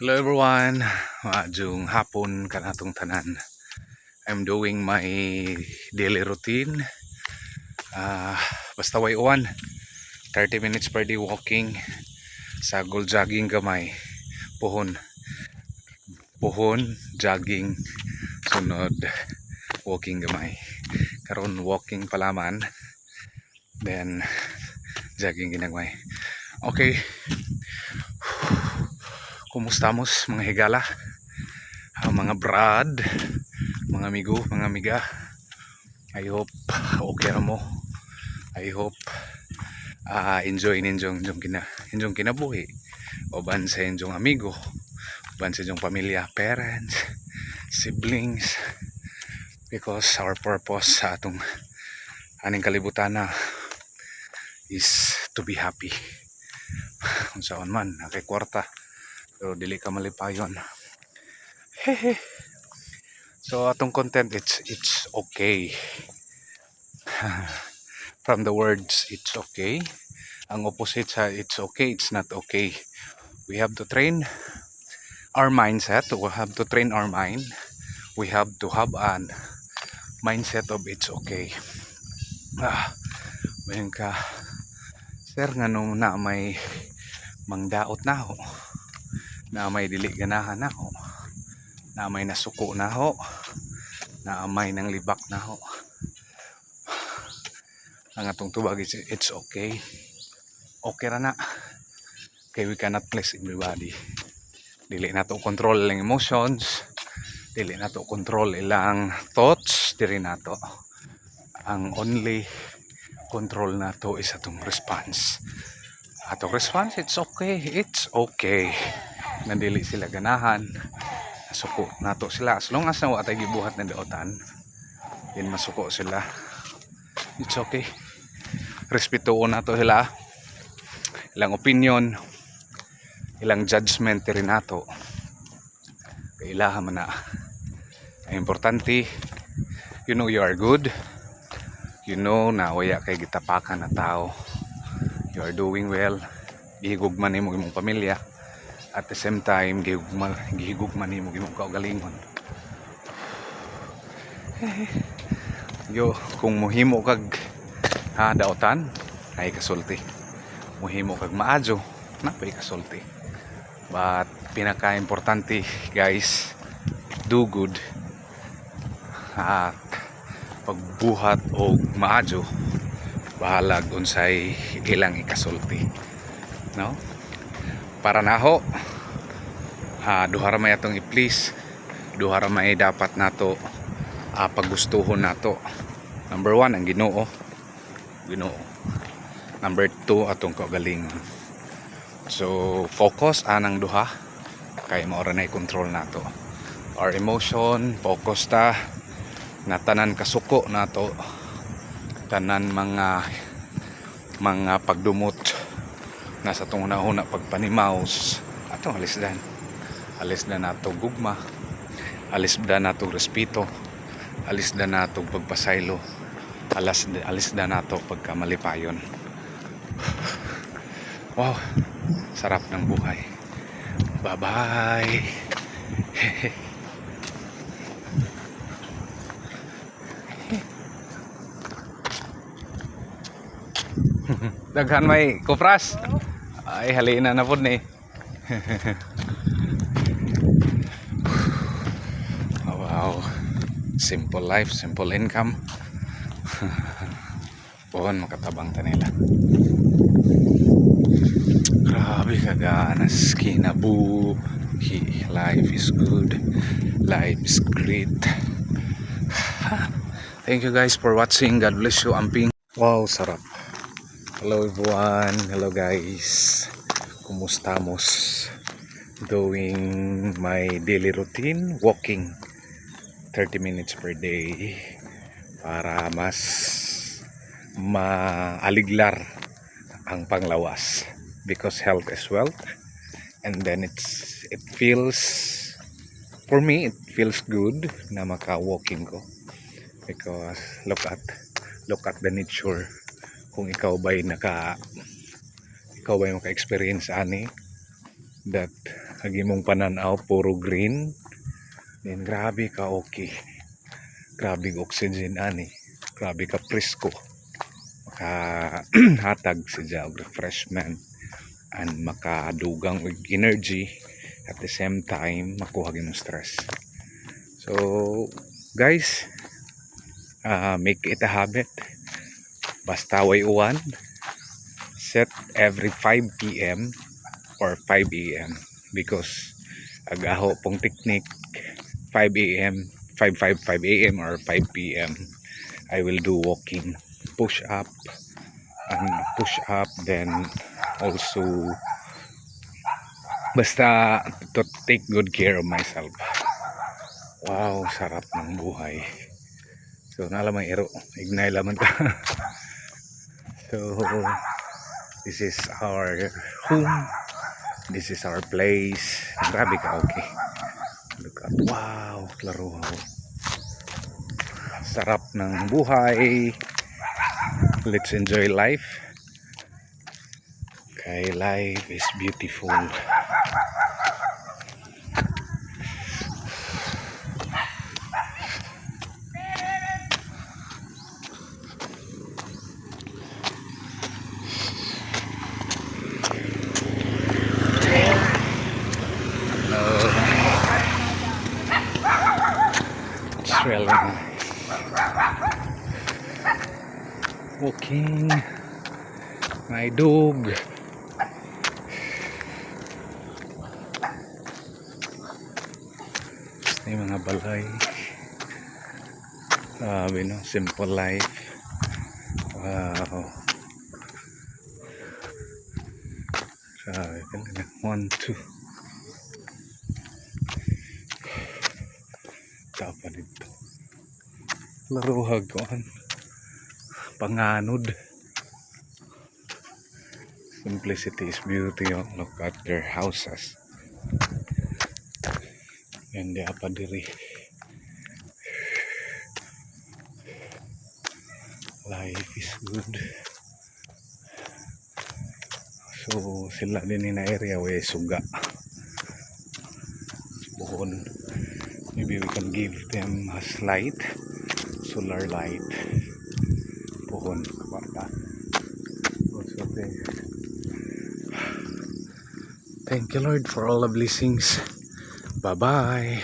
Hello everyone, maadjong hapon kanatong tanan. I'm doing my daily routine. Basta way uwan, 30 minutes per day walking, sagol jogging gamay, puhon, jogging, sunod walking gamay. Karon walking palaman, then jogging ginagmay. Okay. Kumustamos mga higala, mga brad, mga amigo, mga amiga. I hope okay mo. I hope enjoy ninyong inyong kinabuhi. Uban sa inyong amigo, uban sa inyong pamilya, parents, siblings. Because our purpose sa atong aning kalibutan na is to be happy. Kung saan man, kay kwarta. Pero dili ka malipayon. Hehe. So atong content, it's okay. From the words it's okay, ang opposite sa it's okay, it's not okay. We have to train our mindset. We have to train our mind. We have to have an mindset of it's okay. Bayan ka, sir, nga nung na may mangdaot na ho, na may dili ganahan na ho, na may nasuko na ho, na may nang libak na ho. Ang atong tubag is it's okay. Okay ra na. Okay, we cannot please everybody. Dili nato control ilang emotions, dili nato control ilang thoughts, dili nato. Ang only control nato is atong response. Atong response, it's okay. Nandili sila ganahan, nasuko nato sila. As long as na watay gibuhat na daotan, din masuko sila, it's okay. Respetuon nato sila, ilang opinion, ilang judgment rin nato. Kailangan man na. Ang importante, you know you are good. You know na waya kay gitapakan na tao. You are doing well. Gihigugman nimo imong pamilya. At the same time, gihigugman nimo imong kaugalingon. Yo, kung muhimo kag daotan, ay kasulti. Muhimo kag maadyo, napay kasulti. But pinaka-importante, guys, do good. At pagbuhat o maadyo, bahalag unsay ilang ikasulti. No? Para naho, duha ra may atong i-please, duha ra may dapat nato paggustuhon nato. Number 1 ang Ginoo. Number 2 atong kaugalingon. So focus anang duha kay mao ra nay control nato. Our emotion, focus ta na tanan kasuko nato, tanan mga pagdumot na sa tong una pagpanimaos atong alisdan nato gugma, alisdan nato respeto, alisdan nato pagpasaylo, alisdan nato pagkamalipayon. Wow, sarap ng buhay. Bye bye. Daghan may kupras. Ay halina na pud ni. Oh, wow. Simple life, simple income. Pohon makatabang ta nila. Grabe kaganas kinabuhi. Life is good. Life is great. Thank you guys for watching. God bless you. Amping. Wow, sarap. Hello everyone. Hello guys. Kumustamos? Doing my daily routine, walking 30 minutes per day para mas maaliglar ang panglawas, because health is wealth. And then it feels, for me it feels good na maka-walking ko, because look at the nature. Kung ikaw ba'y maka-experience ani that Agi mong pananaw puro green. Then grabe ka okay. Grabe ka oxygen ani. Grabe ka presko. Maka hatag siya og refreshment and makadugang og energy at the same time makuha gyud stress. So guys, make it a habit. Basta way uwan, set every 5 p.m. or 5 a.m. because agaho pong technique 5 a.m. 5 a.m. or 5 p.m. I will do walking, push up then also basta to take good care of myself. Wow, sarap ng buhay. So nalamang ero, ignay laman ka. So this is our home. This is our place. Grabe ka okay. Look at, wow, klaro. Sarap ng buhay. Let's enjoy life. Okay, life is beautiful. It's really nice. Walking. My dog. Yung mga balay. Sabi no, simple life. Wow. Sabi talaga. 1, 2. Tapa dito. Laruhag ko. Panganod. Simplicity is beauty. Oh. Look at their houses. And the apa diri. Life is good. So sila din na area way suga. Buhon. Maybe we can give them a light, solar light. Buhon kwarta. Also thank you Lord for all the blessings. Bye bye.